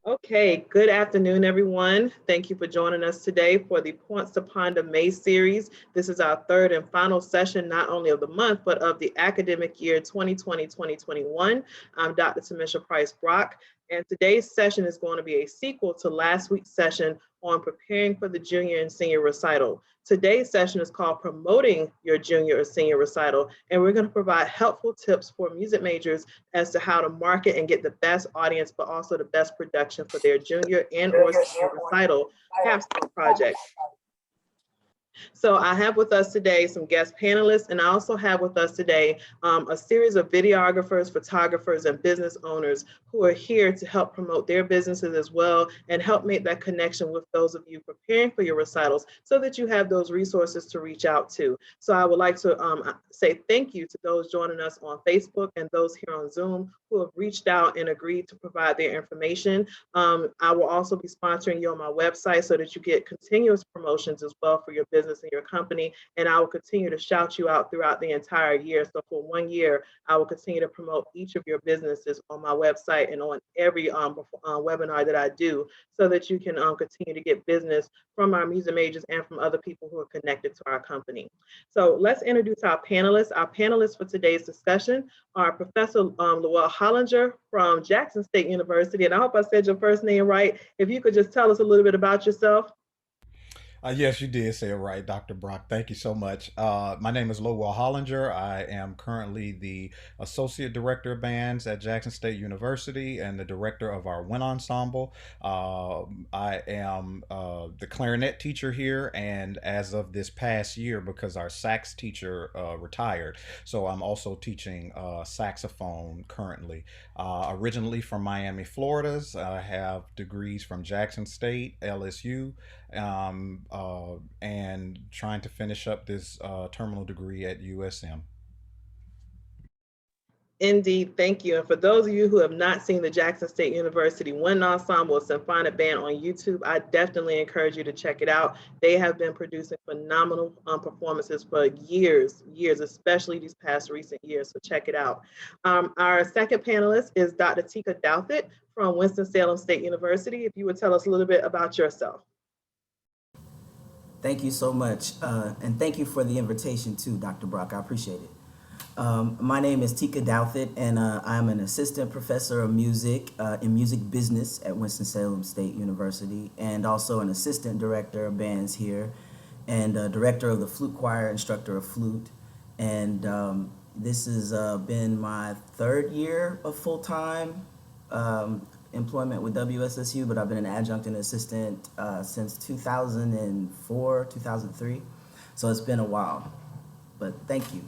Okay, good afternoon, everyone. Thank you for joining us today for the Points to Ponder May series. This is our third and final session, not only of the month, but of the academic year 2020-2021. I'm Dr. Tamisha Price Brock, and today's session is going to be a sequel to last week's session on preparing for the junior and senior recital. Today's session is called Promoting Your Junior or Senior Recital, and we're going to provide helpful tips for music majors as to how to market and get the best audience, but also the best production for their junior and or senior recital capstone project. So I have with us today some guest panelists, and I also have with us today a series of videographers, photographers, and business owners who are here to help promote their businesses as well and help make that connection with those of you preparing for your recitals so that you have those resources to reach out to. So I would like to say thank you to those joining us on Facebook and those here on Zoom who have reached out and agreed to provide their information. I will also be sponsoring you on my website so that you get continuous promotions as well for your business and your company. And I will continue to shout you out throughout the entire year. So for 1 year, I will continue to promote each of your businesses on my website and on every webinar that I do so that you can continue to get business from our music majors and from other people who are connected to our company. So let's introduce our panelists. Our panelists for today's discussion are Professor Lowell Hollinger from Jackson State University. And I hope I said your first name right. If you could just tell us a little bit about yourself. Yes, you did say it right, Dr. Brock. Thank you so much. My name is Lowell Hollinger. I am currently the Associate Director of Bands at Jackson State University and the Director of our Wind Ensemble. I am the clarinet teacher here, and as of this past year, because our sax teacher retired, so I'm also teaching saxophone currently. Originally from Miami, Florida, I have degrees from Jackson State, LSU, and trying to finish up this terminal degree at USM. Indeed, thank you. And for those of you who have not seen the Jackson State University Wind Ensemble Symphonic Band on YouTube, I definitely encourage you to check it out. They have been producing phenomenal performances for years, especially these past recent years. So check it out. Our second panelist is Dr. Tika Douthit from Winston-Salem State University. If you would tell us a little bit about yourself. Thank you so much. And thank you for the invitation too, Dr. Brock. I appreciate it. My name is Tika Douthit, and I'm an assistant professor of music in music business at Winston-Salem State University, and also an assistant director of bands here, and director of the flute choir, instructor of flute. And this has been my third year of full-time employment with WSSU, but I've been an adjunct and assistant since 2004, 2003. So it's been a while, but thank you.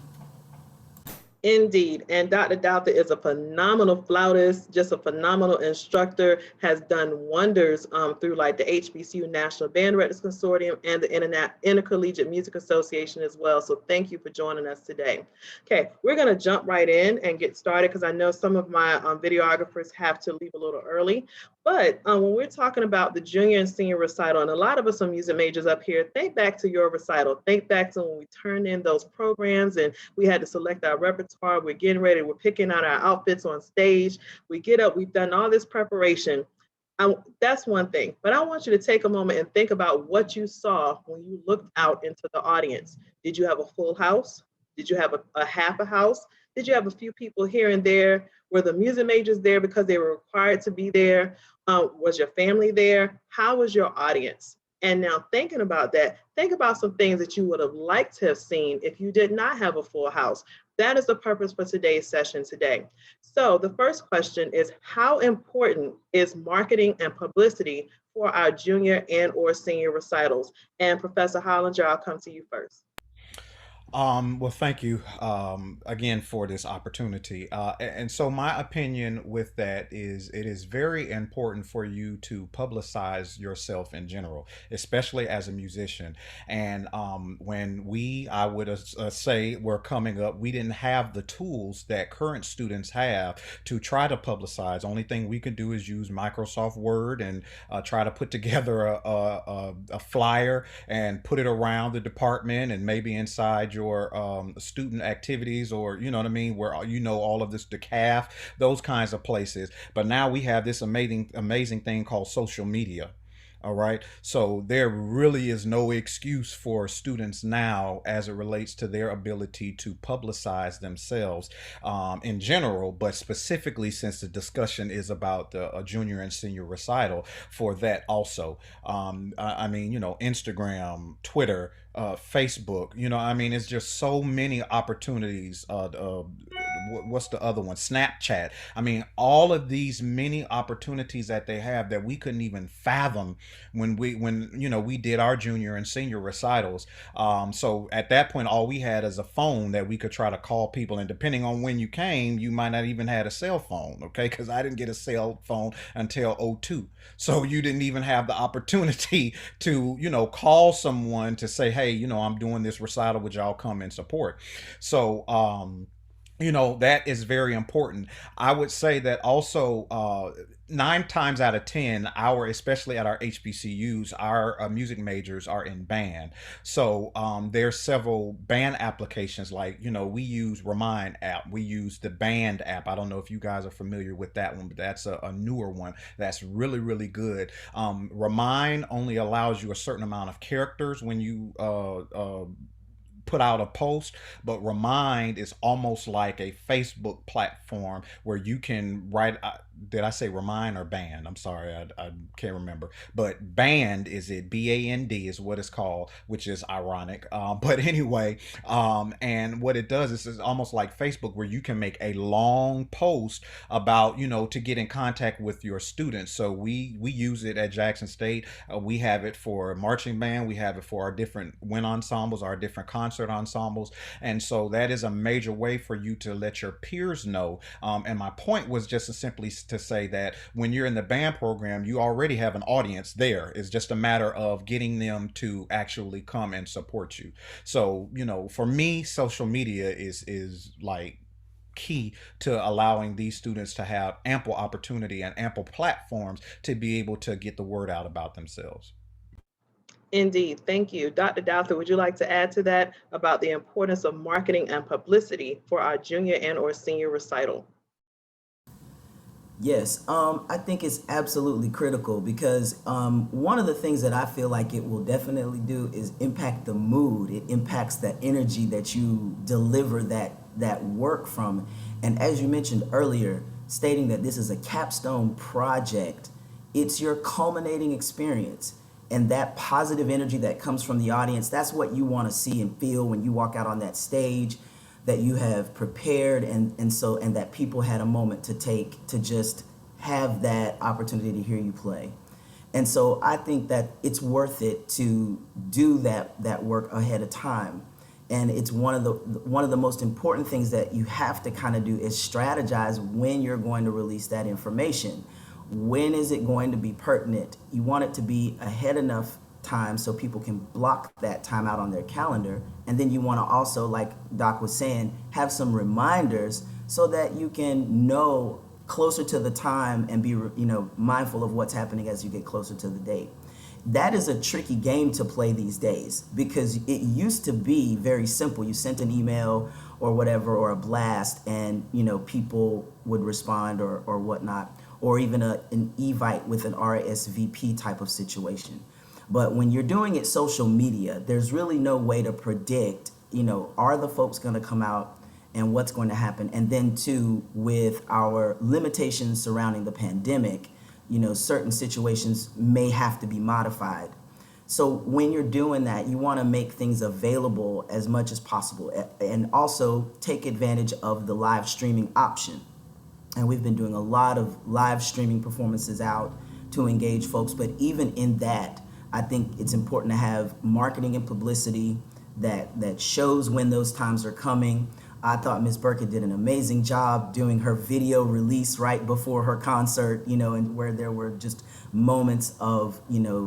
Indeed. And Dr. Douthit is a phenomenal flautist, just a phenomenal instructor, has done wonders through like the HBCU National Band Directors Consortium and the Intercollegiate Music Association as well. So thank you for joining us today. Okay, we're going to jump right in and get started because I know some of my videographers have to leave a little early. But when we're talking about the junior and senior recital, and a lot of us are music majors up here, think back to your recital. Think back to when we turned in those programs and we had to select our repertoire. We're getting ready. We're picking out our outfits on stage. We get up. We've done all this preparation. That's one thing. But I want you to take a moment and think about what you saw when you looked out into the audience. Did you have a full house? Did you have a half a house? Did you have a few people here and there? Were the music majors there because they were required to be there? Was your family there? How was your audience? And now thinking about that, think about some things that you would have liked to have seen if you did not have a full house. That is the purpose for today's session today. So the first question is, how important is marketing and publicity for our junior and or senior recitals? And Professor Hollinger, I'll come to you first. Well, thank you again for this opportunity. And so, my opinion with that is it is very important for you to publicize yourself in general, especially as a musician. And when I would say, were coming up, we didn't have the tools that current students have to try to publicize. Only thing we could do is use Microsoft Word and try to put together a flyer and put it around the department and maybe inside your student activities, or you know what I mean, where you know all of this, the CAF, those kinds of places. But now we have this amazing thing called social media. All right. So there really is no excuse for students now as it relates to their ability to publicize themselves in general, but specifically since the discussion is about the junior and senior recital, for that also. I mean, you know, Instagram, Twitter, Facebook, you know, I mean, it's just so many opportunities. What's the other one? Snapchat. I mean, all of these many opportunities that they have that we couldn't even fathom when you know we did our junior and senior recitals. So at that point, all we had is a phone that we could try to call people, and depending on when you came, you might not even had a cell phone. Okay, because I didn't get a cell phone until '02, so you didn't even have the opportunity to call someone to say, hey, I'm doing this recital, would y'all come and support? So that is very important. I would say that also, 9 times out of 10, especially at our HBCUs, our music majors are in band. So there's several band applications, like we use Remind app, we use the Band app. I don't know if you guys are familiar with that one, but that's a newer one that's really, really good. Remind only allows you a certain amount of characters when you put out a post, but Remind is almost like a Facebook platform where you can write. Did I say Remind or Band? I'm sorry, I can't remember. But Band, is it BAND is what it's called, which is ironic. But anyway, and what it does is it's almost like Facebook, where you can make a long post about to get in contact with your students. So we use it at Jackson State. We have it for marching band. We have it for our different wind ensembles, our different concert ensembles, and so that is a major way for you to let your peers know. And my point was just simply to say that when you're in the band program, you already have an audience there. It's just a matter of getting them to actually come and support you. So for me, social media is like key to allowing these students to have ample opportunity and ample platforms to be able to get the word out about themselves. Indeed. Thank you. Dr. Douthit, would you like to add to that about the importance of marketing and publicity for our junior and or senior recital? Yes, I think it's absolutely critical because one of the things that I feel like it will definitely do is impact the mood. It impacts the energy that you deliver that work from. And as you mentioned earlier, stating that this is a capstone project, it's your culminating experience. And that positive energy that comes from the audience, that's what you want to see and feel when you walk out on that stage, that you have prepared, and that people had a moment to take to just have that opportunity to hear you play. And so I think that it's worth it to do that work ahead of time. And it's one of the most important things that you have to kind of do is strategize when you're going to release that information. When is it going to be pertinent? You want it to be ahead enough time so people can block that time out on their calendar. And then you want to also, like Doc was saying, have some reminders so that you can know closer to the time and be mindful of what's happening as you get closer to the date. That is a tricky game to play these days because it used to be very simple. You sent an email or whatever, or a blast, and people would respond or whatnot, or even an Evite with an RSVP type of situation. But when you're doing it social media, there's really no way to predict, are the folks going to come out and what's going to happen? And then too, with our limitations surrounding the pandemic, certain situations may have to be modified. So when you're doing that, you want to make things available as much as possible, and also take advantage of the live streaming option. And we've been doing a lot of live streaming performances out to engage folks. But even in that, I think it's important to have marketing and publicity that shows when those times are coming. I thought Ms. Burkett did an amazing job doing her video release right before her concert, and where there were just moments of,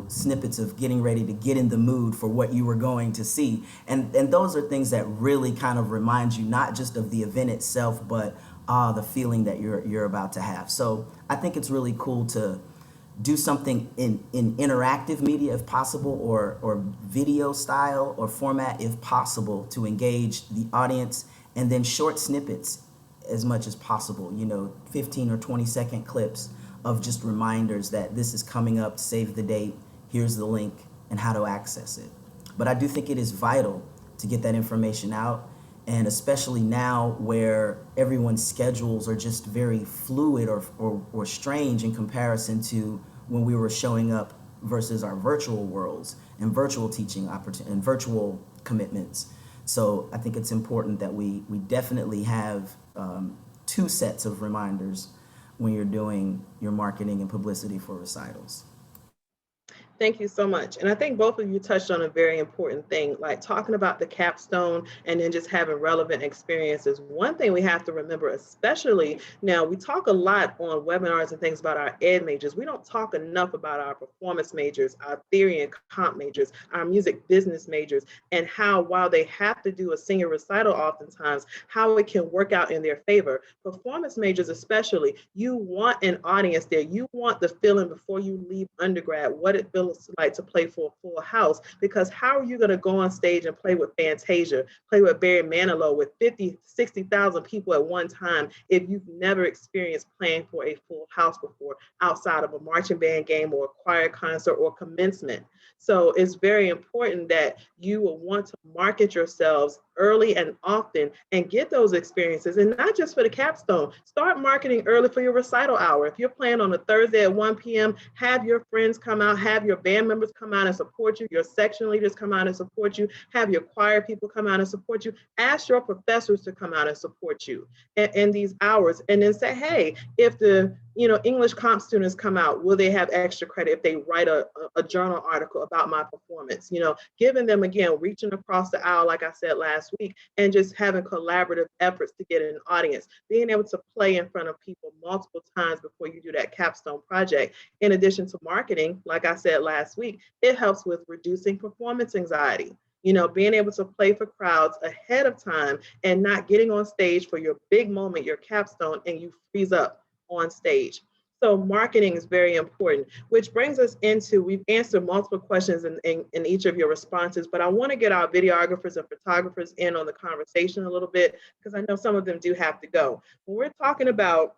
snippets of getting ready to get in the mood for what you were going to see. And those are things that really kind of remind you not just of the event itself, but the feeling that you're about to have. So I think it's really cool to do something in interactive media if possible, or video style or format if possible, to engage the audience, and then short snippets as much as possible, 15 or 20-second clips of just reminders that this is coming up, save the date, here's the link, and how to access it. But I do think it is vital to get that information out, and especially now where everyone's schedules are just very fluid or strange in comparison to when we were showing up versus our virtual worlds and virtual teaching opportunities and virtual commitments. So I think it's important that we definitely have two sets of reminders when you're doing your marketing and publicity for recitals. Thank you so much. And I think both of you touched on a very important thing, like talking about the capstone and then just having relevant experiences. One thing we have to remember, especially now, we talk a lot on webinars and things about our ed majors. We don't talk enough about our performance majors, our theory and comp majors, our music business majors, and how, while they have to do a senior recital oftentimes, how it can work out in their favor. Performance majors especially, you want an audience there. You want the feeling before you leave undergrad, what it feels like to play for a full house, because how are you going to go on stage and play with Fantasia, play with Barry Manilow with 50, 60,000 people at one time if you've never experienced playing for a full house before outside of a marching band game or a choir concert or commencement? So it's very important that you will want to market yourselves early and often and get those experiences, and not just for the capstone. Start marketing early for your recital hour. If you're playing on a Thursday at 1 p.m., have your friends come out, have your band members come out and support you, your section leaders come out and support you, have your choir people come out and support you. Ask your professors to come out and support you in these hours, and then say, hey, if the English comp students come out, will they have extra credit if they write a journal article about my performance? Giving them, again, reaching across the aisle, like I said last week, and just having collaborative efforts to get an audience, being able to play in front of people multiple times before you do that capstone project. In addition to marketing, like I said last week, it helps with reducing performance anxiety. Being able to play for crowds ahead of time and not getting on stage for your big moment, your capstone, and you freeze up on stage. So marketing is very important, which brings us into, we've answered multiple questions in each of your responses, but I want to get our videographers and photographers in on the conversation a little bit, because I know some of them do have to go. When we're talking about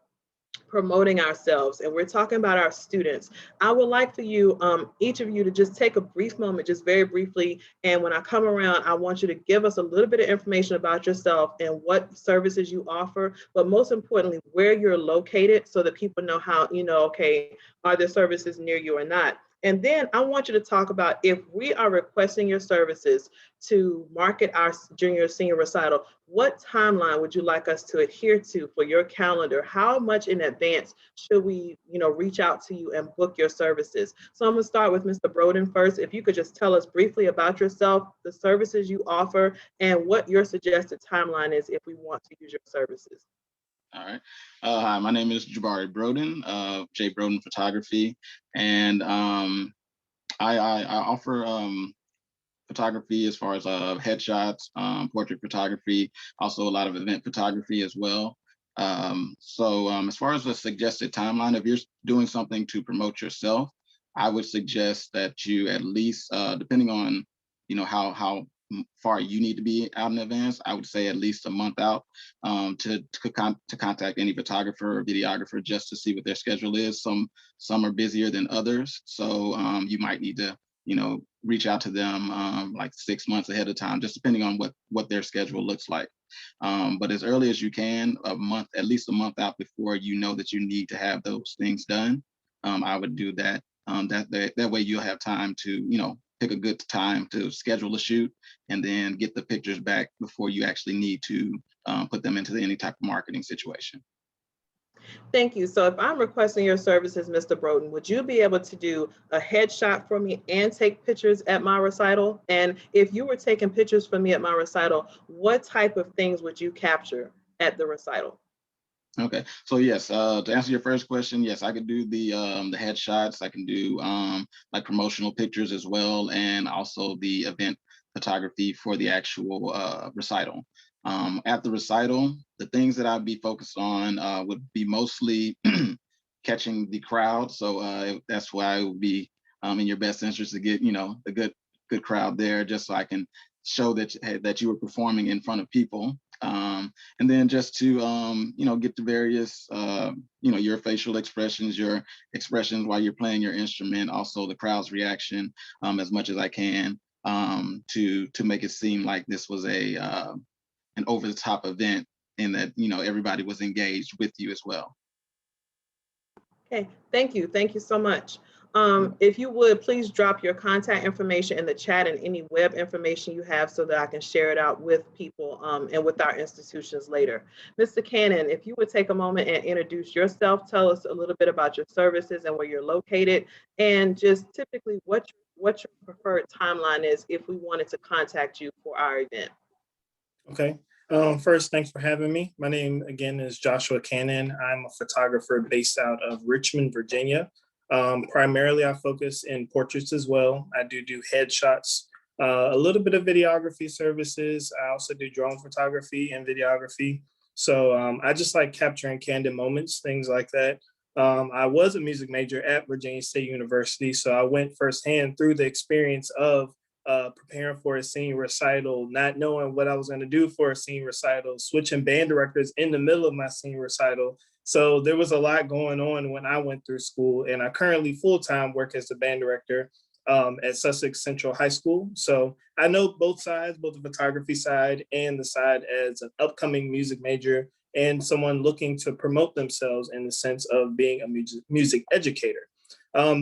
promoting ourselves and we're talking about our students, I would like for you, each of you, to just take a brief moment, just very briefly, and when I come around, I want you to give us a little bit of information about yourself and what services you offer, but most importantly, where you're located, so that people know how, okay, are there services near you or not? And then I want you to talk about, if we are requesting your services to market our junior senior recital, what timeline would you like us to adhere to for your calendar? How much in advance should we, reach out to you and book your services? So I'm going to start with Mr. Broden first. If you could just tell us briefly about yourself, the services you offer, and what your suggested timeline is if we want to use your services. All right. Hi, my name is Jabari Broden of J. Broden Photography, and I offer photography as far as headshots, portrait photography, also a lot of event photography as well. So as far as the suggested timeline, if you're doing something to promote yourself, I would suggest that you at least, depending on how far you need to be out in advance, I would say at least a month out, to contact any photographer or videographer just to see what their schedule is. Some are busier than others, so you might need to reach out to them like 6 months ahead of time, just depending on what their schedule looks like. But as early as you can, at least a month out before you know that you need to have those things done, I would do that. That way you'll have time to pick a good time to schedule a shoot and then get the pictures back before you actually need to put them into any type of marketing situation. Thank you. So if I'm requesting your services, Mr. Broden, would you be able to do a headshot for me and take pictures at my recital? And if you were taking pictures for me at my recital, what type of things would you capture at the recital? Okay, so yes, to answer your first question, yes, I could do the headshots. I can do like promotional pictures as well, and also the event photography for the actual recital. At the recital, the things that I'd be focused on would be mostly catching the crowd. So that's why it would be in your best interest to get, a good crowd there, just so I can show that you were performing in front of people. And then just to, get the various, your facial expressions, your expressions while you're playing your instrument, also the crowd's reaction, as much as I can, to make it seem like this was an over the top event, and that, everybody was engaged with you as well. Okay, thank you. Thank you so much. If you would, please drop your contact information in the chat and any web information you have so that I can share it out with people and with our institutions later. Mr. Cannon, if you would take a moment and introduce yourself, tell us a little bit about your services and where you're located, and just typically what your preferred timeline is if we wanted to contact you for our event. Okay. First, thanks for having me. My name again is Joshua Cannon. I'm a photographer based out of Richmond, Virginia. Primarily, I focus in portraits as well. I do headshots, a little bit of videography services. I also do drone photography and videography. So I just like capturing candid moments, things like that. I was a music major at Virginia State University, so I went firsthand through the experience of preparing for a singing recital, not knowing what I was going to do for a singing recital, switching band directors in the middle of my singing recital. So there was a lot going on when I went through school, and I currently full-time work as the band director at Sussex Central High School. So I know both sides, both the photography side and the side as an upcoming music major and someone looking to promote themselves in the sense of being a music educator.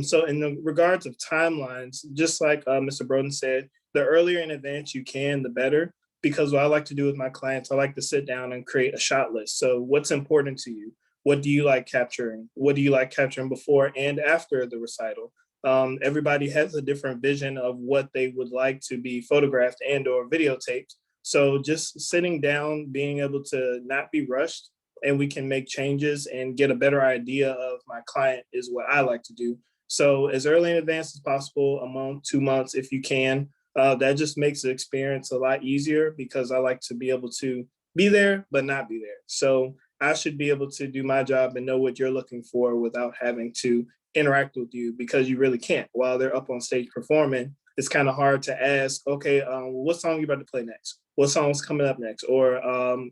So in the regards of timelines, just like Mr. Broden said, the earlier in advance you can, the better, because what I like to do with my clients, I like to sit down and create a shot list. So what's important to you? What do you like capturing? What do you like capturing before and after the recital? Everybody has a different vision of what they would like to be photographed and or videotaped. So just sitting down, being able to not be rushed, and we can make changes and get a better idea of my client is what I like to do. So as early in advance as possible, a month, 2 months, if you can, that just makes the experience a lot easier because I like to be able to be there, but not be there. So I should be able to do my job and know what you're looking for without having to interact with you, because you really can't. While they're up on stage performing, it's kind of hard to ask, okay, what song are you about to play next? What song's coming up next? Or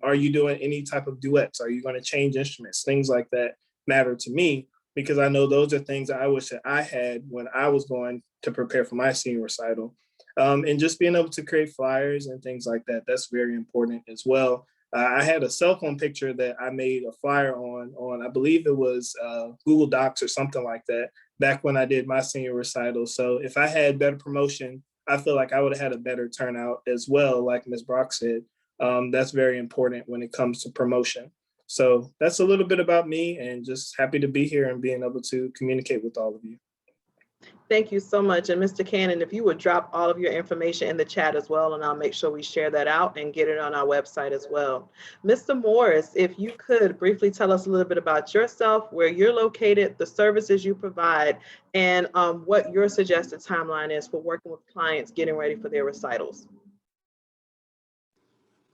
are you doing any type of duets? Are you going to change instruments? Things like that matter to me because I know those are things that I wish that I had when I was going to prepare for my senior recital. And just being able to create flyers and things like that, that's very important as well. I had a cell phone picture that I made a flyer on I believe it was Google Docs or something like that, back when I did my senior recital. So if I had better promotion, I feel like I would have had a better turnout as well, like Ms. Brock said. That's very important when it comes to promotion. So that's a little bit about me, and just happy to be here and being able to communicate with all of you. Thank you so much. And Mr. Cannon, if you would drop all of your information in the chat as well, and I'll make sure we share that out and get it on our website as well. Mr. Morris, if you could briefly tell us a little bit about yourself, where you're located, the services you provide, and what your suggested timeline is for working with clients getting ready for their recitals.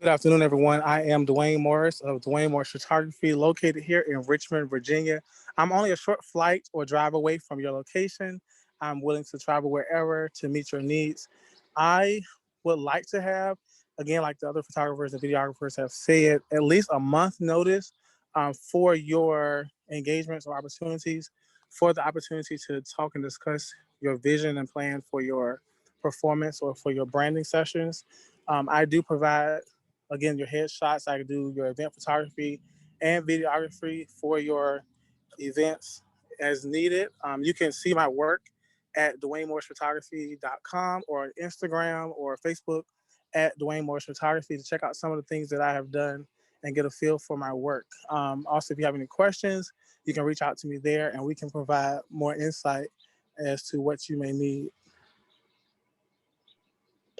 Good afternoon, everyone. I am Dwayne Morris of Dwayne Morris Photography, located here in Richmond, Virginia. I'm only a short flight or drive away from your location. I'm willing to travel wherever to meet your needs. I would like to have, again, like the other photographers and videographers have said, at least a month notice for your engagements or opportunities, for the opportunity to talk and discuss your vision and plan for your performance or for your branding sessions. I do provide, again, your headshots. I do your event photography and videography for your events as needed. You can see my work at DwayneMorrisPhotography.com or on Instagram or Facebook at Dwayne Morris Photography to check out some of the things that I have done and get a feel for my work. Also, if you have any questions, you can reach out to me there and we can provide more insight as to what you may need.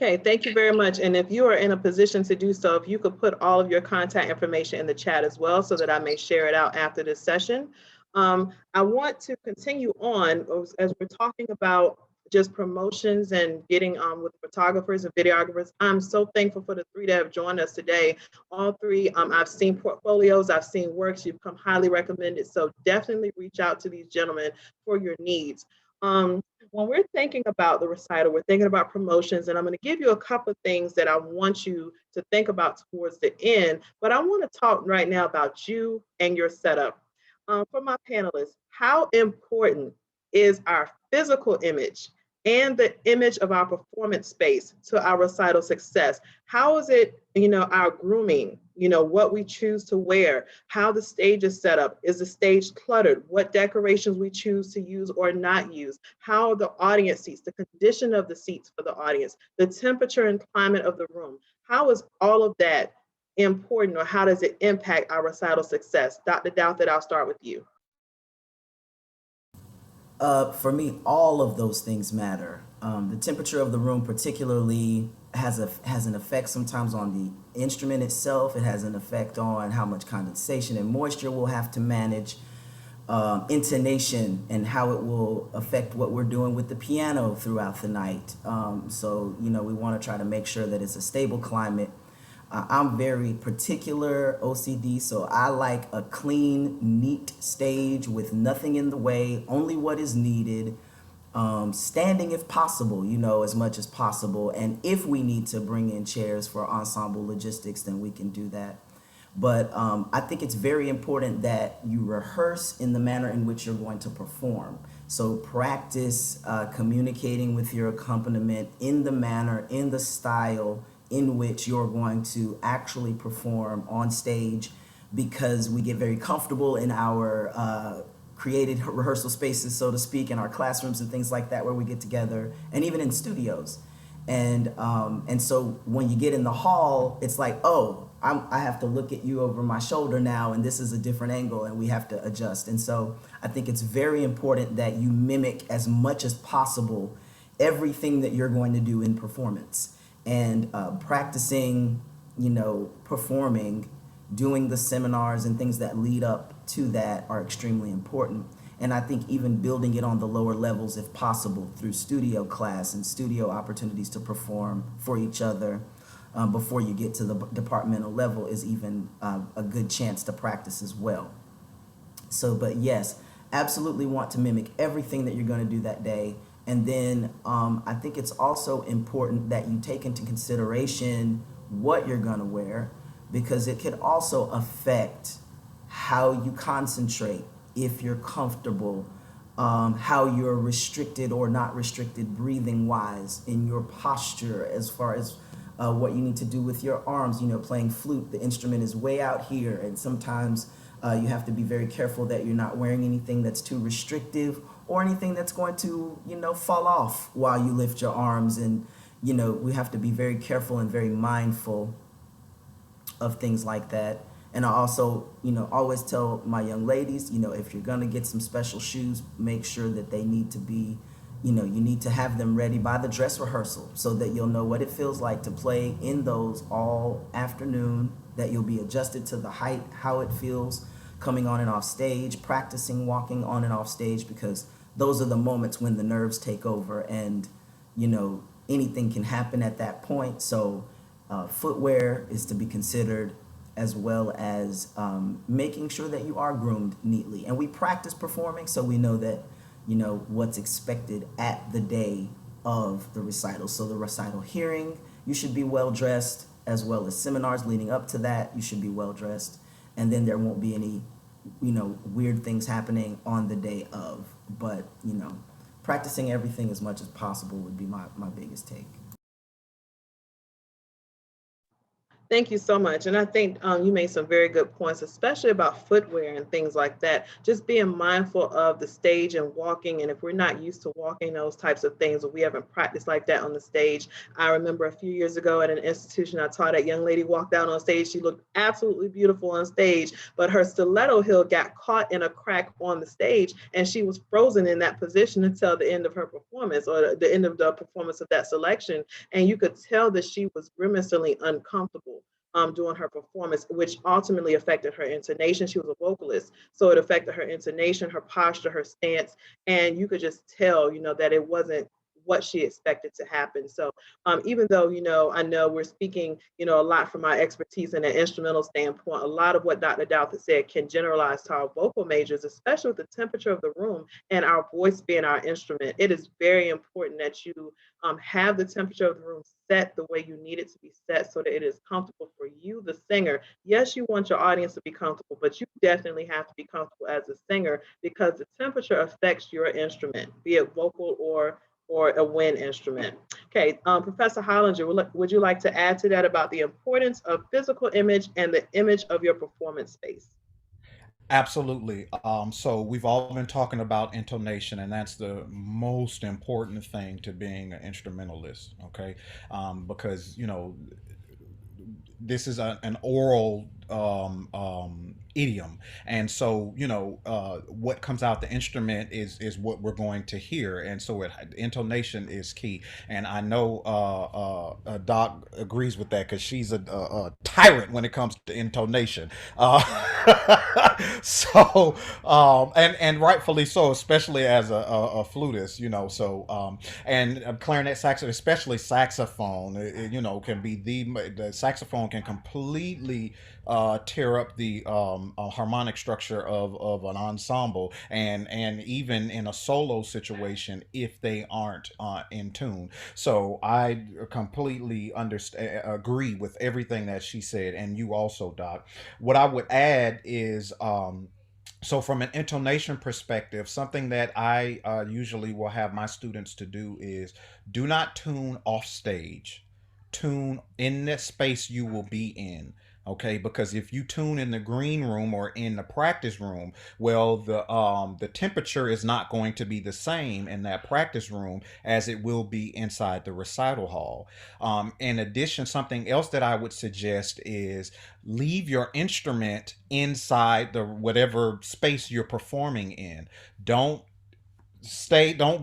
Okay, thank you very much. And if you are in a position to do so, if you could put all of your contact information in the chat as well so that I may share it out after this session. I want to continue on as we're talking about just promotions and getting with photographers and videographers. I'm so thankful for the three that have joined us today. All three, I've seen portfolios, I've seen works, you've come highly recommended. So definitely reach out to these gentlemen for your needs. When we're thinking about the recital, we're thinking about promotions, and I'm going to give you a couple of things that I want you to think about towards the end, but I want to talk right now about you and your setup. For my panelists, how important is our physical image and the image of our performance space to our recital success? How is it, our grooming, what we choose to wear, how the stage is set up? Is the stage cluttered? What decorations we choose to use or not use? How are the audience seats, the condition of the seats for the audience, the temperature and climate of the room? How is all of that important, or how does it impact our recital success? Dr. Douthit, I'll start with you. For me, all of those things matter. The temperature of the room, particularly, has an effect sometimes on the instrument itself. It has an effect on how much condensation and moisture we'll have to manage. Intonation and how it will affect what we're doing with the piano throughout the night. So we want to try to make sure that it's a stable climate. I'm very particular OCD, so I like a clean, neat stage with nothing in the way, only what is needed. Standing if possible, as much as possible. And if we need to bring in chairs for ensemble logistics, then we can do that. But I think it's very important that you rehearse in the manner in which you're going to perform. So practice communicating with your accompaniment in the manner, in the style in which you're going to actually perform on stage, because we get very comfortable in our created rehearsal spaces, so to speak, in our classrooms and things like that, where we get together, and even in studios. And so when you get in the hall, it's like, oh, I have to look at you over my shoulder now, and this is a different angle, and we have to adjust. And so I think it's very important that you mimic as much as possible everything that you're going to do in performance. And practicing, performing, doing the seminars and things that lead up to that are extremely important. And I think even building it on the lower levels, if possible, through studio class and studio opportunities to perform for each other before you get to the departmental level is even a good chance to practice as well. So, but yes, absolutely want to mimic everything that you're going to do that day. And then I think it's also important that you take into consideration what you're going to wear, because it could also affect how you concentrate, if you're comfortable, how you're restricted or not restricted breathing wise, in your posture, as far as what you need to do with your arms. Playing flute, the instrument is way out here, and sometimes you have to be very careful that you're not wearing anything that's too restrictive or anything that's going to, fall off while you lift your arms. And, we have to be very careful and very mindful of things like that. And I also, always tell my young ladies, if you're going to get some special shoes, make sure that they need to be, you need to have them ready by the dress rehearsal, so that you'll know what it feels like to play in those all afternoon, that you'll be adjusted to the height, how it feels coming on and off stage, practicing walking on and off stage, because those are the moments when the nerves take over, and, anything can happen at that point. So footwear is to be considered, as well as making sure that you are groomed neatly. And we practice performing, so we know that, what's expected at the day of the recital. So the recital hearing, you should be well dressed, as well as seminars leading up to that, you should be well dressed. And then there won't be any, weird things happening on the day of. But, practicing everything as much as possible would be my biggest take. Thank you so much. And I think you made some very good points, especially about footwear and things like that. Just being mindful of the stage and walking. And if we're not used to walking those types of things, or we haven't practiced like that on the stage. I remember a few years ago at an institution I taught, a young lady walked out on stage. She looked absolutely beautiful on stage, but her stiletto heel got caught in a crack on the stage, and she was frozen in that position until the end of her performance, or the end of the performance of that selection. And you could tell that she was grimacingly uncomfortable during her performance, which ultimately affected her intonation. She was a vocalist, so it affected her intonation, her posture, her stance, and you could just tell, that it wasn't what she expected to happen. So even though, I know we're speaking, a lot from our expertise in an instrumental standpoint, a lot of what Dr. Douthit said can generalize to our vocal majors, especially with the temperature of the room and our voice being our instrument. It is very important that you have the temperature of the room set the way you need it to be set so that it is comfortable for you, the singer. Yes, you want your audience to be comfortable, but you definitely have to be comfortable as a singer because the temperature affects your instrument, be it vocal or a wind instrument. Okay, Professor Hollinger, would you like to add to that about the importance of physical image and the image of your performance space? Absolutely. So we've all been talking about intonation, and that's the most important thing to being an instrumentalist. Okay, because this is an oral idiom, and so what comes out the instrument is what we're going to hear, and so intonation is key. And I know Doc agrees with that because she's a tyrant when it comes to intonation. So and rightfully so, especially as a flutist, and clarinet, saxophone, especially saxophone, can be the saxophone can completely tear up the harmonic structure of an ensemble, and even in a solo situation if they aren't in tune. So I completely understand, agree with everything that she said, and you also, Doc. What I would add is. So from an intonation perspective, something that I usually will have my students to do is do not tune off stage. Tune in the space you will be in. Okay, because if you tune in the green room or in the practice room, well, the temperature is not going to be the same in that practice room as it will be inside the recital hall. In addition, something else that I would suggest is leave your instrument inside the whatever space you're performing in. Don't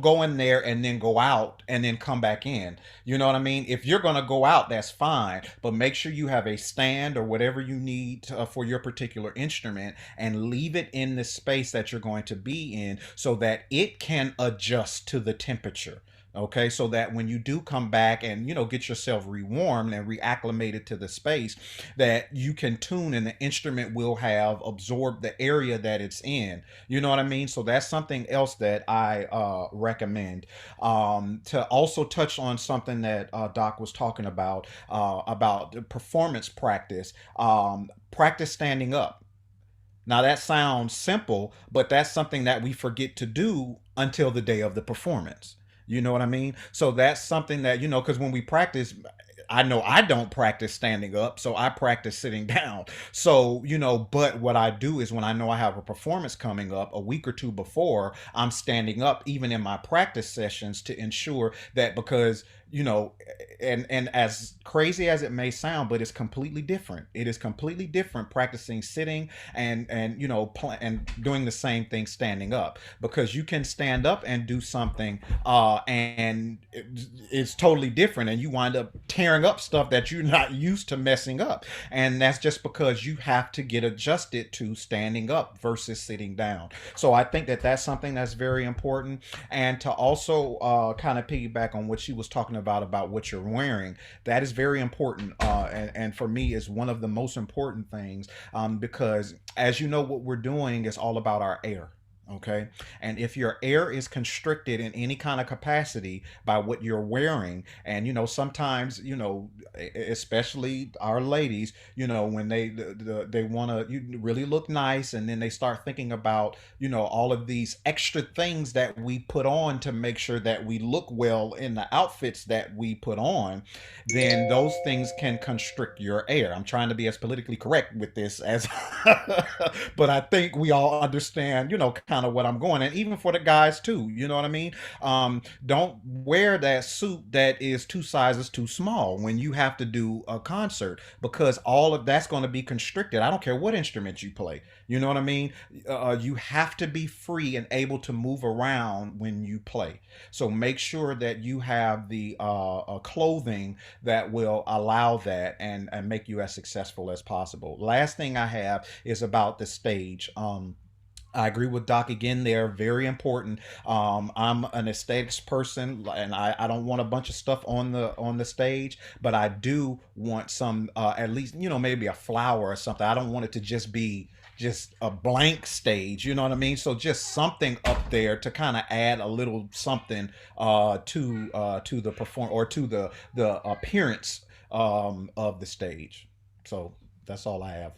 go in there and then go out and then come back in. You know what I mean? If you're going to go out, that's fine, but make sure you have a stand or whatever you need for your particular instrument, and leave it in the space that you're going to be in so that it can adjust to the temperature. Okay, so that when you do come back and get yourself rewarmed and reacclimated to the space, that you can tune and the instrument will have absorbed the area that it's in. You know what I mean? So that's something else that I recommend. To also touch on something that Doc was talking about the performance practice. Practice standing up. Now that sounds simple, but that's something that we forget to do until the day of the performance. You know what I mean? So that's something that, because when we practice, I know I don't practice standing up, so I practice sitting down. So, but what I do is when I know I have a performance coming up a week or two before, I'm standing up even in my practice sessions to ensure that, because and as crazy as it may sound, but it's completely different. It is completely different practicing sitting and and doing the same thing standing up, because you can stand up and do something and it's totally different, and you wind up tearing up stuff that you're not used to messing up, and that's just because you have to get adjusted to standing up versus sitting down. So I think that that's something that's very important. And to also kind of piggyback on what she was talking about what you're wearing, that is very important, and for me is one of the most important things, because as you know, what we're doing is all about our air. Okay. And if your air is constricted in any kind of capacity by what you're wearing, and sometimes, especially our ladies, when they want to really look nice, and then they start thinking about, all of these extra things that we put on to make sure that we look well in the outfits that we put on, then those things can constrict your air. I'm trying to be as politically correct with this as, but I think we all understand, kind of what I'm going. And even for the guys too, you know what I mean? Don't wear that suit that is 2 sizes too small when you have to do a concert, because all of that's going to be constricted. I don't care what instrument you play. You know what I mean? You have to be free and able to move around when you play. So make sure that you have the clothing that will allow that, and make you as successful as possible. Last thing I have is about the stage. I agree with Doc again. They're very important. I'm an aesthetics person, and I don't want a bunch of stuff on the stage, but I do want some, at least maybe a flower or something. I don't want it to just be just a blank stage. You know what I mean? So just something up there to kind of add a little something to the perform or to the appearance of the stage. So that's all I have.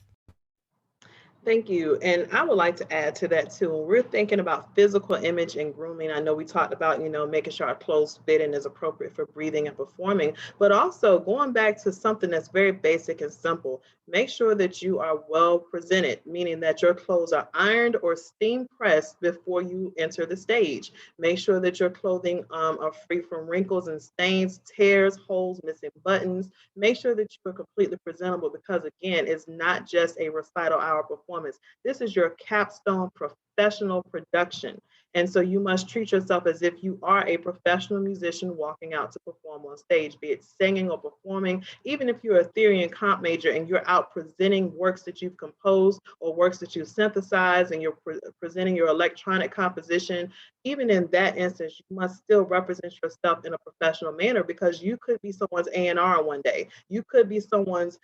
Thank you. And I would like to add to that too. When we're thinking about physical image and grooming, I know we talked about, making sure our clothes fit and is appropriate for breathing and performing, but also going back to something that's very basic and simple. Make sure that you are well presented, meaning that your clothes are ironed or steam pressed before you enter the stage. Make sure that your clothing are free from wrinkles and stains, tears, holes, missing buttons. Make sure that you are completely presentable because, again, it's not just a recital hour performance. This is your capstone professional production. And so you must treat yourself as if you are a professional musician walking out to perform on stage, be it singing or performing. Even if you're a theory and comp major and you're out presenting works that you've composed or works that you've synthesized and you're presenting your electronic composition, even in that instance, you must still represent yourself in a professional manner because you could be someone's A&R one day. You could be someone's,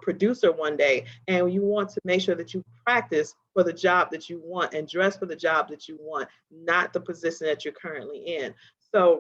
producer one day, and you want to make sure that you practice for the job that you want and dress for the job that you want, not the position that you're currently in. So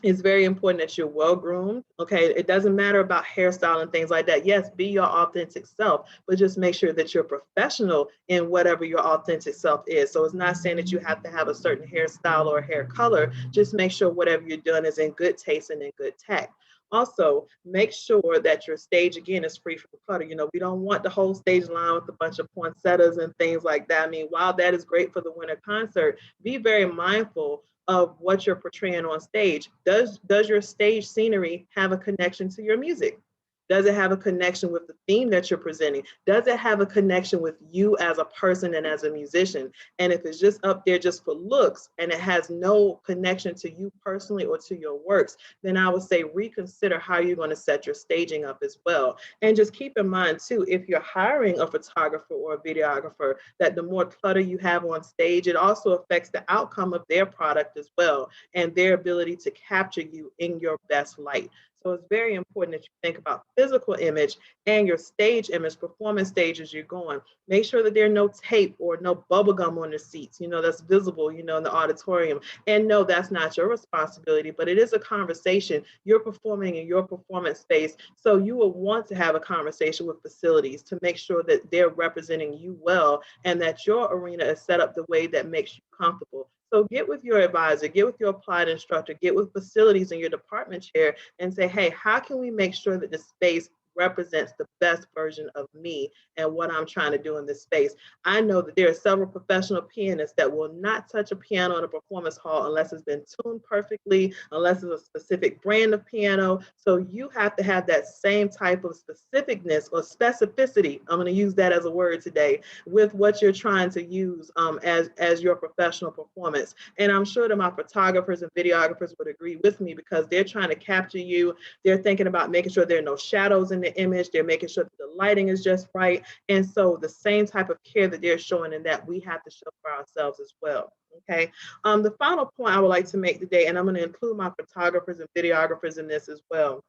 it's very important that you're well groomed. Okay. It doesn't matter about hairstyle and things like that. Yes, be your authentic self, but just make sure that you're professional in whatever your authentic self is. So it's not saying that you have to have a certain hairstyle or hair color. Just make sure whatever you're doing is in good taste and in good tact. Also, make sure that your stage again is free from clutter. We don't want the whole stage line with a bunch of poinsettias and things like that. I mean, while that is great for the winter concert, be very mindful of what you're portraying on stage. Does your stage scenery have a connection to your music? Does it have a connection with the theme that you're presenting? Does it have a connection with you as a person and as a musician? And if it's just up there just for looks and it has no connection to you personally or to your works, then I would say reconsider how you're going to set your staging up as well. And just keep in mind too, if you're hiring a photographer or a videographer, that the more clutter you have on stage, it also affects the outcome of their product as well and their ability to capture you in your best light. So it's very important that you think about physical image and your stage image, performance stage as you're going. Make sure that there's no tape or no bubble gum on the seats, that's visible, in the auditorium. And no, that's not your responsibility, but it is a conversation. You're performing in your performance space. So you will want to have a conversation with facilities to make sure that they're representing you well and that your arena is set up the way that makes you comfortable. So get with your advisor, get with your applied instructor, get with facilities and your department chair and say, hey, how can we make sure that the space represents the best version of me and what I'm trying to do in this space? I know that there are several professional pianists that will not touch a piano in a performance hall unless it's been tuned perfectly, unless it's a specific brand of piano. So you have to have that same type of specificness or specificity. I'm going to use that as a word today with what you're trying to use as your professional performance. And I'm sure that my photographers and videographers would agree with me because they're trying to capture you. They're thinking about making sure there are no shadows in the image. They're making sure that the lighting is just right. And so the same type of care that they're showing in that we have to show for ourselves as well. Okay. The final point I would like to make today, and I'm going to include my photographers and videographers in this as well.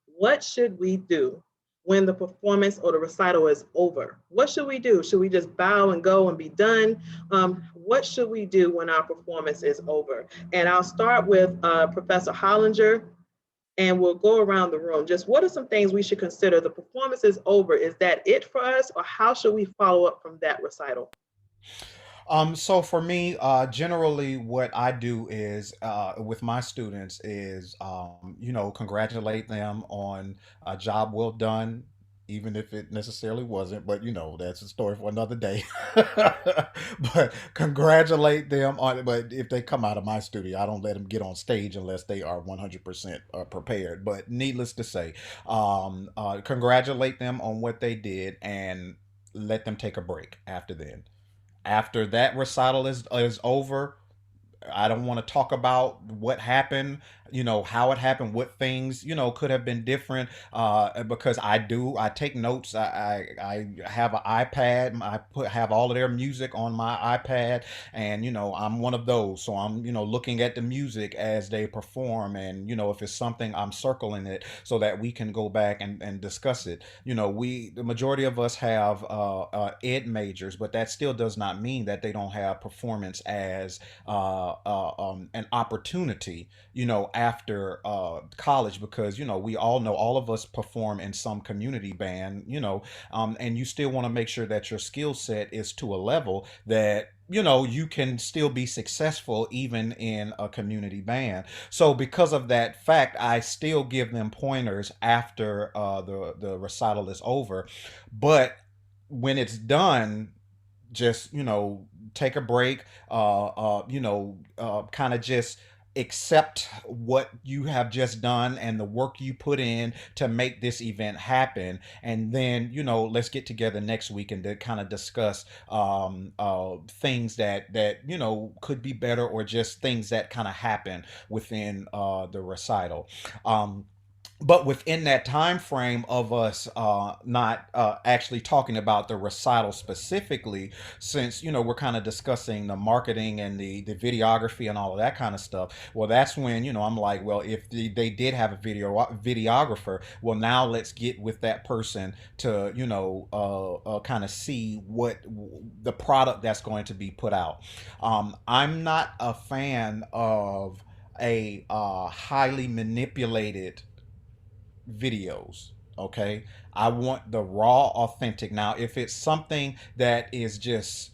What should we do when the performance or the recital is over? What should we do? Should we just bow and go and be done? What should we do when our performance is over? And I'll start with Professor Hollinger and we'll go around the room. Just what are some things we should consider? The performance is over. Is that it for us, or how should we follow up from that recital? So for me, generally, what I do is with my students is, congratulate them on a job well done, even if it necessarily wasn't. But that's a story for another day. But congratulate them on. But if they come out of my studio, I don't let them get on stage unless they are 100% prepared. But needless to say, congratulate them on what they did and let them take a break after then. After that recital is over, I don't want to talk about what happened, how it happened, what things, could have been different. Because I take notes. I have an iPad. Have all of their music on my iPad, and I'm one of those. So I'm looking at the music as they perform, and if it's something, I'm circling it so that we can go back and discuss it. The majority of us have ed majors, but that still does not mean that they don't have performance as an opportunity, after college, because we all know, all of us perform in some community band, and you still want to make sure that your skill set is to a level that you can still be successful even in a community band. So because of that fact, I still give them pointers after the recital is over. But when it's done, just take a break, kind of just accept what you have just done and the work you put in to make this event happen, and then let's get together next week and to kind of discuss things that could be better, or just things that kind of happen within the recital. But within that time frame of us not actually talking about the recital specifically, since we're kind of discussing the marketing and the videography and all of that kind of stuff, well, that's when I'm like, well, if they did have a videographer, well, now let's get with that person to kind of see what the product that's going to be put out. I'm not a fan of a highly manipulated videos. Okay, I want the raw, authentic. Now, if it's something that is just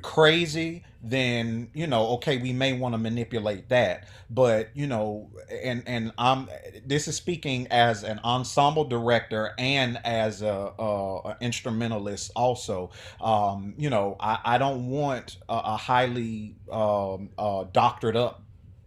crazy, then okay, we may want to manipulate that. But and I'm this is speaking as an ensemble director and as a instrumentalist also. I don't want a highly doctored up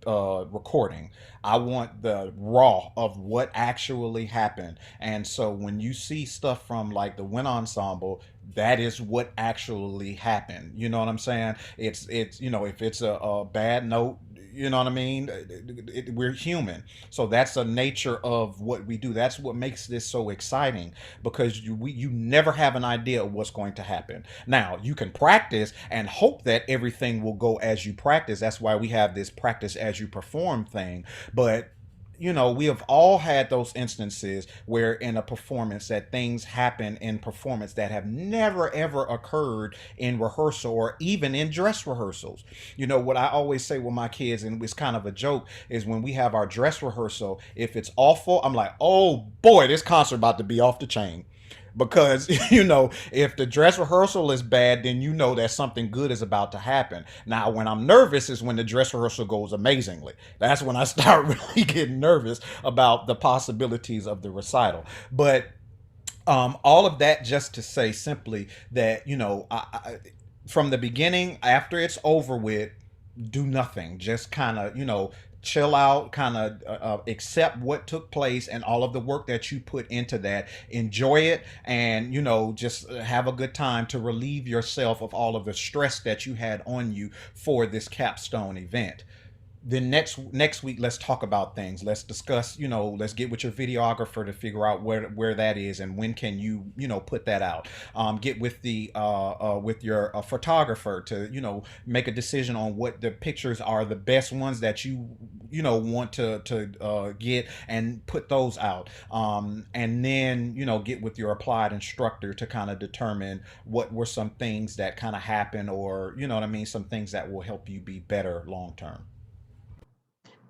recording. I want the raw of what actually happened. And so when you see stuff from like the Wind Ensemble, that is what actually happened. You know what I'm saying? It's if it's a bad note, you know what I mean? We're human. So that's the nature of what we do. That's what makes this so exciting, because you never have an idea of what's going to happen. Now, you can practice and hope that everything will go as you practice. That's why we have this practice as you perform thing. But we have all had those instances where in a performance that things happen in performance that have never ever occurred in rehearsal or even in dress rehearsals. What I always say with my kids, and it's kind of a joke, is when we have our dress rehearsal, if it's awful, I'm like, oh boy, this concert about to be off the chain. Because if the dress rehearsal is bad, then that something good is about to happen. Now, when I'm nervous is when the dress rehearsal goes amazingly. That's when I start really getting nervous about the possibilities of the recital. But all of that just to say simply that from the beginning, after it's over with, do nothing. Just kind of chill out, kind of accept what took place and all of the work that you put into that. Enjoy it, and just have a good time to relieve yourself of all of the stress that you had on you for this capstone event. Then next week, let's talk about things. Let's discuss, let's get with your videographer to figure out where that is and when can you put that out. Get with the with your photographer to make a decision on what the pictures are, the best ones that want to get, and put those out. And then get with your applied instructor to kind of determine what were some things that kind of happen, or what I mean, some things that will help you be better long term.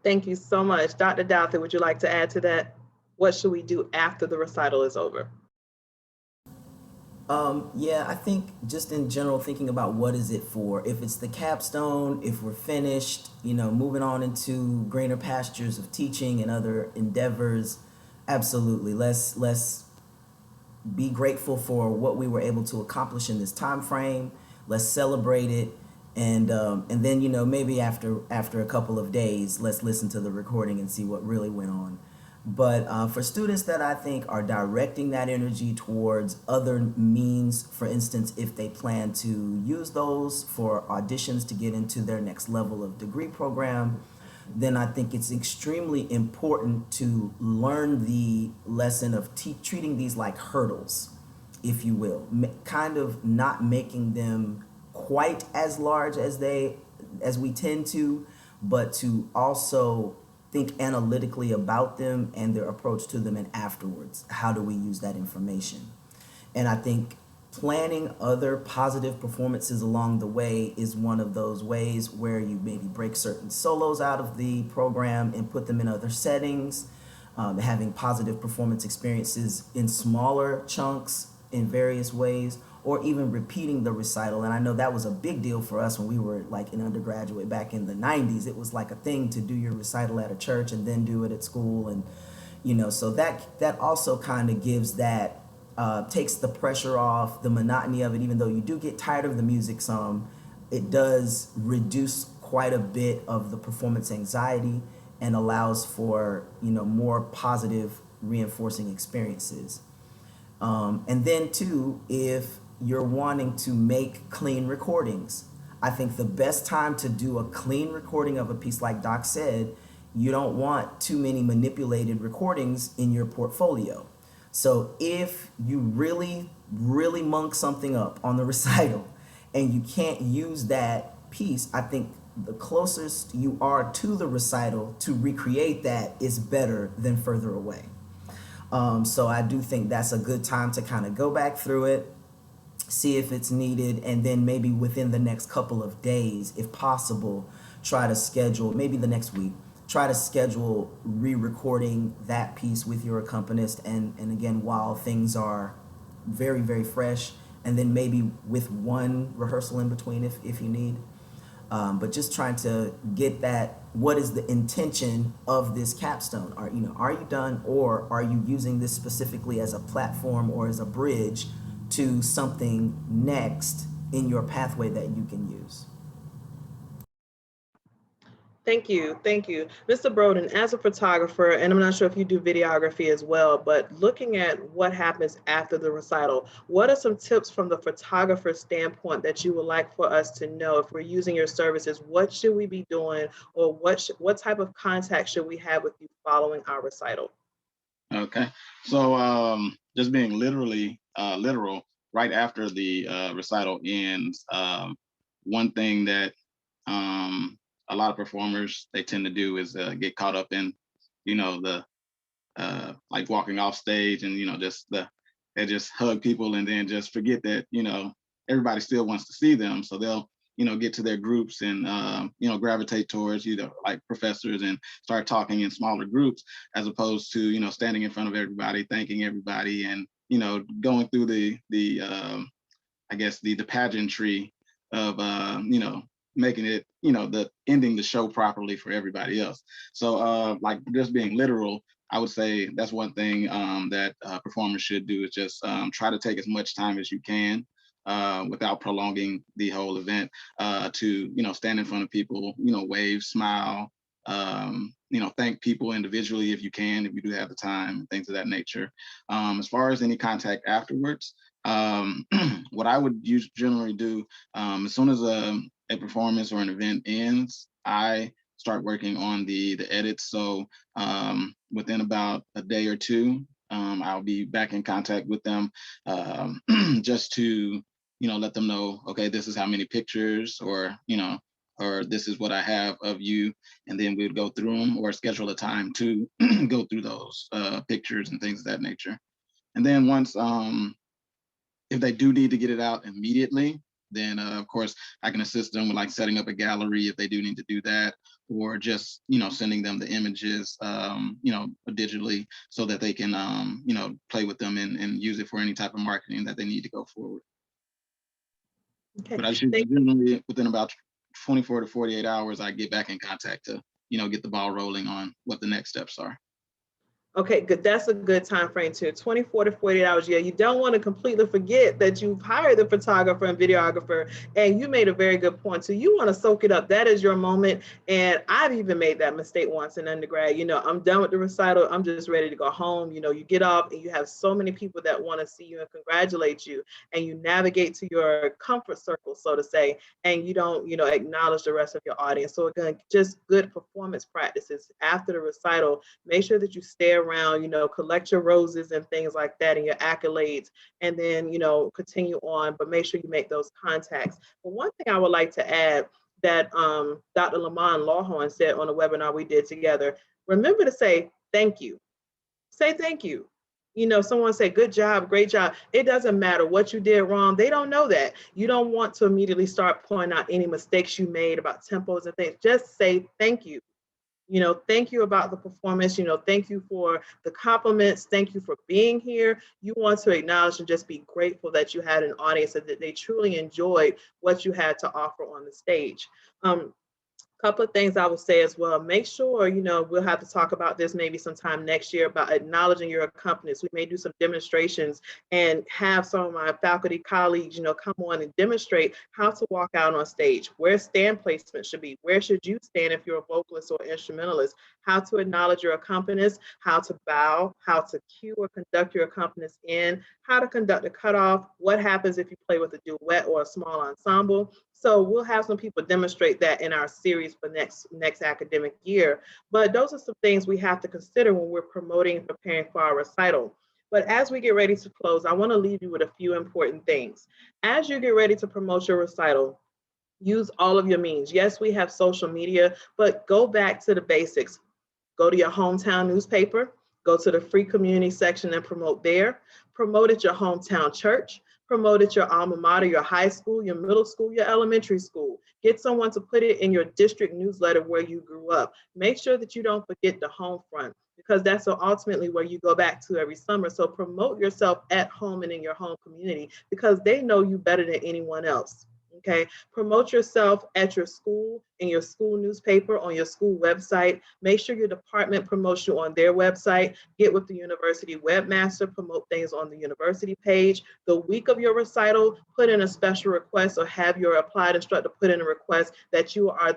Thank you so much. Dr. Douthit, would you like to add to that? What should we do after the recital is over? Yeah, I think just in general, thinking about what is it for. If it's the capstone, if we're finished, moving on into greener pastures of teaching and other endeavors, absolutely. Let's be grateful for what we were able to accomplish in this time frame. Let's celebrate it, and then maybe after a couple of days, let's listen to the recording and see what really went on. But for students that I think are directing that energy towards other means, for instance, if they plan to use those for auditions to get into their next level of degree program, then I think it's extremely important to learn the lesson of treating these like hurdles, if you will, kind of not making them quite as large as we tend to, but to also think analytically about them and their approach to them, and afterwards, how do we use that information? And I think planning other positive performances along the way is one of those ways where you maybe break certain solos out of the program and put them in other settings, having positive performance experiences in smaller chunks in various ways, or even repeating the recital. And I know that was a big deal for us when we were like an undergraduate back in the 90s. It was like a thing to do your recital at a church and then do it at school. And, so that also kind of gives that, takes the pressure off, the monotony of it. Even though you do get tired of the music some, it does reduce quite a bit of the performance anxiety and allows for, more positive reinforcing experiences. And then too, if you're wanting to make clean recordings, I think the best time to do a clean recording of a piece, like Doc said, you don't want too many manipulated recordings in your portfolio. So if you really, really monk something up on the recital and you can't use that piece, I think the closest you are to the recital to recreate that is better than further away. So I do think that's a good time to kind of go back through it, see if it's needed, and then maybe within the next couple of days, if possible, try to schedule, maybe the next week, try to schedule re-recording that piece with your accompanist, and again, while things are very, very fresh, and then maybe with one rehearsal in between if you need. But just trying to get that, what is the intention of this capstone? Are you done, or are you using this specifically as a platform or as a bridge to something next in your pathway that you can use? Thank you. Thank you. Mr. Broden, as a photographer, and I'm not sure if you do videography as well, but looking at what happens after the recital, what are some tips from the photographer standpoint that you would like for us to know if we're using your services? What should we be doing, or what type of contact should we have with you following our recital? Okay. So just being literal, right after the recital ends, one thing that a lot of performers they tend to do is get caught up in, the like walking off stage and they just hug people and then just forget that everybody still wants to see them, so they'll get to their groups and gravitate towards like professors and start talking in smaller groups, as opposed to standing in front of everybody, thanking everybody, and going through the I guess the pageantry of making it the ending the show properly for everybody else. So like just being literal, I would say that's one thing that performers should do, is just try to take as much time as you can without prolonging the whole event to stand in front of people, wave, smile, thank people individually if you can, if you do have the time, things of that nature. As far as any contact afterwards, what I would generally do, as soon as a performance or an event ends, I start working on the edits. So within about a day or two, I'll be back in contact with them just to let them know, okay, this is how many pictures, or or this is what I have of you, and then we'd go through them or schedule a time to go through those pictures and things of that nature. And then once if they do need to get it out immediately, then of course I can assist them with like setting up a gallery if they do need to do that, or just sending them the images digitally, so that they can play with them and use it for any type of marketing that they need to go forward. Okay. But I should generally within about 24 to 48 hours I get back in contact to get the ball rolling on what the next steps are. Okay, good. That's a good time frame too. 24 to 48 hours. Yeah, you don't want to completely forget that you've hired the photographer and videographer. And you made a very good point too. You want to soak it up. That is your moment. And I've even made that mistake once in undergrad. I'm done with the recital. I'm just ready to go home. You get off and you have so many people that want to see you and congratulate you. And you navigate to your comfort circle, so to say, and you don't, acknowledge the rest of your audience. So again, just good performance practices after the recital. Make sure that you stay around, collect your roses and things like that and your accolades, and then, continue on, but make sure you make those contacts. But one thing I would like to add that Dr. Lamont Lawhorn said on a webinar we did together, remember to say thank you. Say thank you. Someone say, good job, great job. It doesn't matter what you did wrong. They don't know that. You don't want to immediately start pointing out any mistakes you made about tempos and things. Just say thank you. Thank you about the performance, thank you for the compliments, thank you for being here. You want to acknowledge and just be grateful that you had an audience and that they truly enjoyed what you had to offer on the stage. Couple of things I would say as well. Make sure, we'll have to talk about this maybe sometime next year about acknowledging your accompanist. We may do some demonstrations and have some of my faculty colleagues, come on and demonstrate how to walk out on stage, where stand placement should be, where should you stand if you're a vocalist or instrumentalist, how to acknowledge your accompanist, how to bow, how to cue or conduct your accompanist in, how to conduct a cutoff, what happens if you play with a duet or a small ensemble. So we'll have some people demonstrate that in our series for next academic year. But those are some things we have to consider when we're promoting and preparing for our recital. But as we get ready to close, I want to leave you with a few important things. As you get ready to promote your recital, use all of your means. Yes, we have social media, but go back to the basics. Go to your hometown newspaper, go to the free community section and promote there. Promote at your hometown church. Promote at your alma mater, your high school, your middle school, your elementary school. Get someone to put it in your district newsletter where you grew up. Make sure that you don't forget the home front, because that's ultimately where you go back to every summer. So promote yourself at home and in your home community, because they know you better than anyone else. Okay, promote yourself at your school, in your school newspaper, on your school website. Make sure your department promotes you on their website. Get with the university webmaster, promote things on the university page. The week of your recital, put in a special request or have your applied instructor put in a request that you are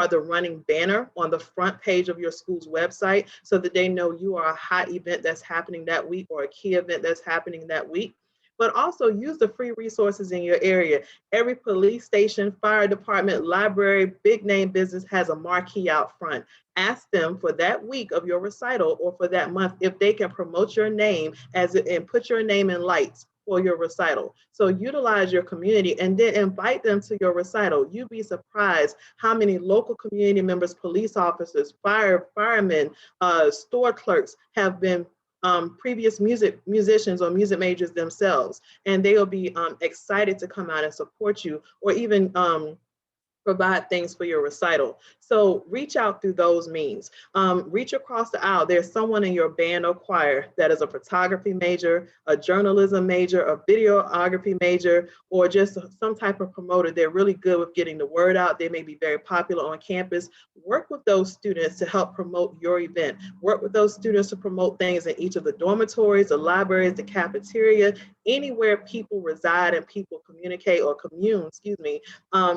the running banner on the front page of your school's website, so that they know you are a hot event that's happening that week or a key event that's happening that week. But also use the free resources in your area. Every police station, fire department, library, big name business has a marquee out front. Ask them for that week of your recital or for that month if they can promote your name and put your name in lights for your recital. So utilize your community and then invite them to your recital. You'd be surprised how many local community members, police officers, firemen, store clerks have been previous musicians or music majors themselves, and they will be excited to come out and support you, or even provide things for your recital. So reach out through those means. Reach across the aisle. There's someone in your band or choir that is a photography major, a journalism major, a videography major, or just some type of promoter. They're really good with getting the word out. They may be very popular on campus. Work with those students to help promote your event. Work with those students to promote things in each of the dormitories, the libraries, the cafeteria, anywhere people reside and people communicate or commune,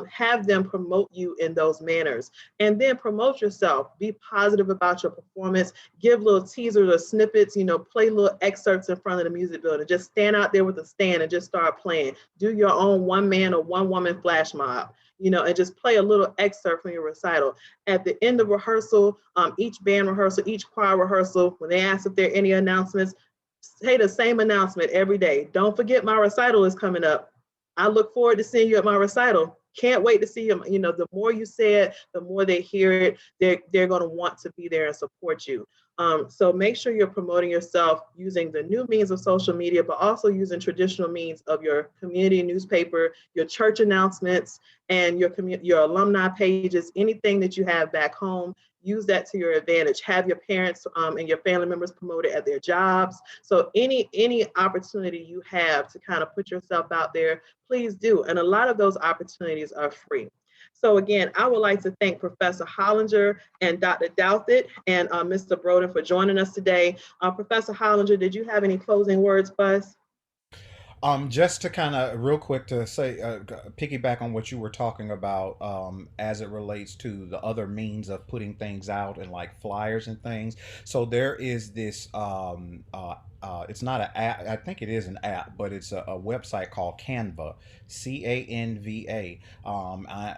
have them promote you in those manners. And then promote yourself. Be positive about your performance. Give little teasers or snippets, play little excerpts in front of the music building. Just stand out there with a stand and just start playing. Do your own one man or one woman flash mob, and just play a little excerpt from your recital. At the end of rehearsal, each band rehearsal, each choir rehearsal, when they ask if there are any announcements, say the same announcement every day. Don't forget my recital is coming up. I look forward to seeing you at my recital. Can't wait to see you. The more you say it, the more they hear it. They're going to want to be there and support you. So make sure you're promoting yourself using the new means of social media, but also using traditional means of your community newspaper, your church announcements, and your alumni pages, anything that you have back home. Use that to your advantage. Have your parents and your family members promote it at their jobs. So any opportunity you have to kind of put yourself out there, please do. And a lot of those opportunities are free. So again, I would like to thank Professor Hollinger and Dr. Douthit and Mr. Broden for joining us today. Professor Hollinger, did you have any closing words for us? Just to kind of real quick to say, piggyback on what you were talking about, as it relates to the other means of putting things out and like flyers and things. So there is this, it's not an app. I think it is an app, but it's a website called Canva, Canva.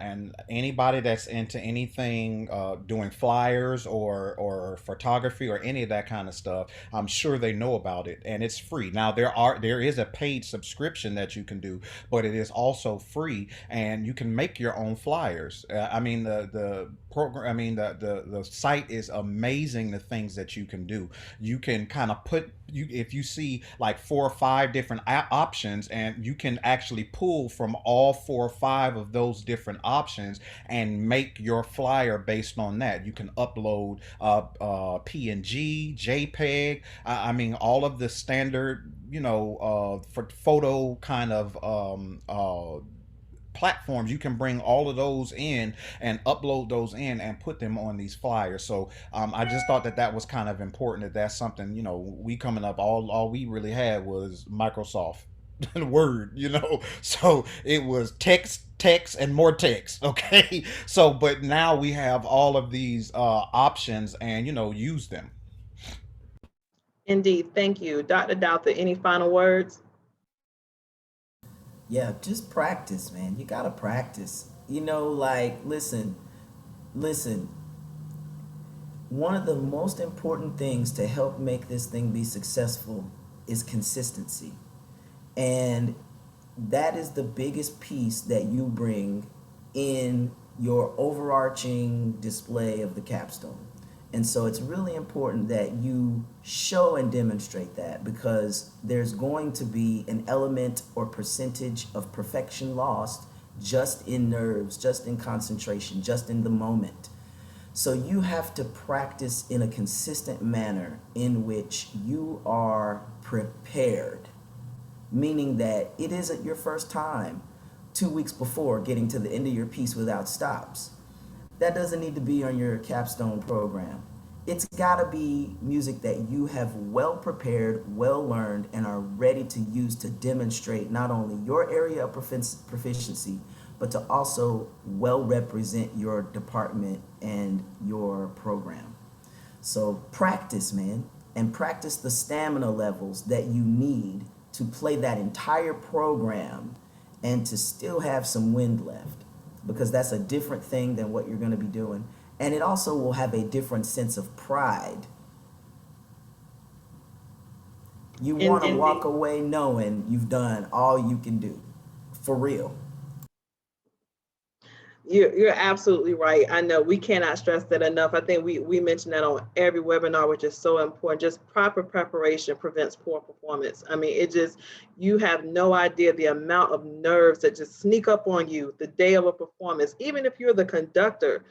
And anybody that's into anything, doing flyers or photography or any of that kind of stuff, I'm sure they know about it, and it's free. Now there is a paid subscription that you can do, but it is also free, and you can make your own flyers. I mean the program. I mean the site is amazing. The things that you can do, you can kind of put you if you see like 4 or 5 different options, and you can actually pull from all 4 or 5 of those different options and make your flyer based on that. You can upload PNG, JPEG. I mean, all of the standard, for photo kind of platforms. You can bring all of those in and upload those in and put them on these flyers. So I just thought that that was kind of important. That's something, we coming up, all we really had was Microsoft Word, so it was text and more text. Okay, so but now we have all of these options, and use them. Indeed, thank you. Dr. Douthit, any final words? Yeah, just practice, man. You gotta practice. Like, listen. One of the most important things to help make this thing be successful is consistency. And that is the biggest piece that you bring in your overarching display of the capstone. And so it's really important that you show and demonstrate that, because there's going to be an element or percentage of perfection lost just in nerves, just in concentration, just in the moment. So you have to practice in a consistent manner in which you are prepared, meaning that it isn't your first time 2 weeks before getting to the end of your piece without stops. That doesn't need to be on your capstone program. It's got to be music that you have well prepared, well learned, and are ready to use to demonstrate not only your area of proficiency, but to also well represent your department and your program. So practice, man, and practice the stamina levels that you need to play that entire program and to still have some wind left, because that's a different thing than what you're going to be doing. And it also will have a different sense of pride. You want to walk Indeed. away knowing you've done all you can do, for real. You're absolutely right. I know we cannot stress that enough. I think we mentioned that on every webinar, which is so important. Just proper preparation prevents poor performance. I mean, you have no idea the amount of nerves that just sneak up on you the day of a performance, even if you're the conductor,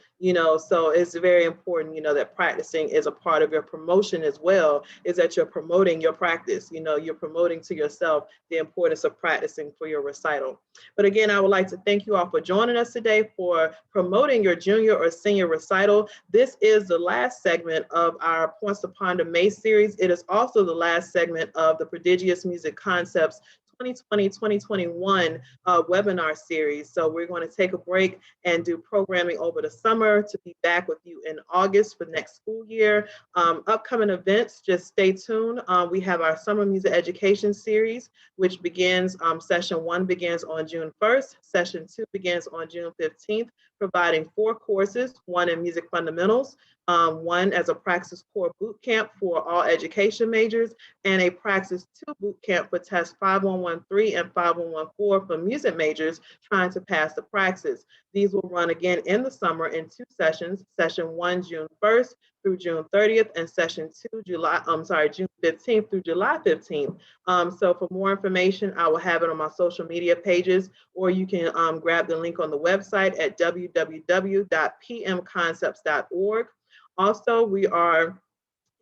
so it's very important, that practicing is a part of your promotion as well, is that you're promoting your practice. You're promoting to yourself the importance of practicing for your recital. But again, I would like to thank you all for joining us today for promoting your junior or senior recital. This is the last segment of our Points to Ponder May series. It is also the last segment of the Prodigious Music Concepts 2020-2021 webinar series. So we're going to take a break and do programming over the summer to be back with you in August for next school year. Upcoming events, just stay tuned. We have our summer music education series, which begins, session 1 begins on June 1st. Session 2 begins on June 15th, providing 4 courses, 1 in music fundamentals, 1 as a Praxis Core boot camp for all education majors, and a Praxis 2 boot camp for test 5113 and 5114 for music majors trying to pass the Praxis. These will run again in the summer in 2 sessions, session 1 June 1st through June 30th, and session 2 June 15th through July 15th. So for more information, I will have it on my social media pages, or you can grab the link on the website at www.pmconcepts.org. Also, we are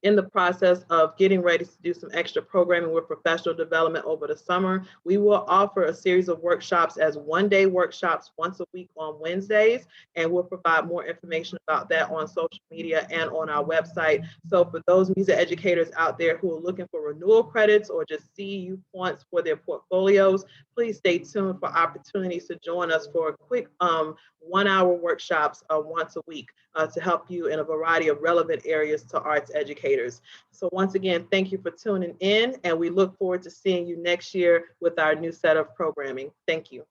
in the process of getting ready to do some extra programming with professional development over the summer. We will offer a series of workshops as one-day workshops once a week on Wednesdays, and we'll provide more information about that on social media and on our website. So for those music educators out there who are looking for renewal credits or just CEU points for their portfolios, please stay tuned for opportunities to join us for a quick 1-hour workshops once a week to help you in a variety of relevant areas to arts educators. So once again, thank you for tuning in, and we look forward to seeing you next year with our new set of programming. Thank you.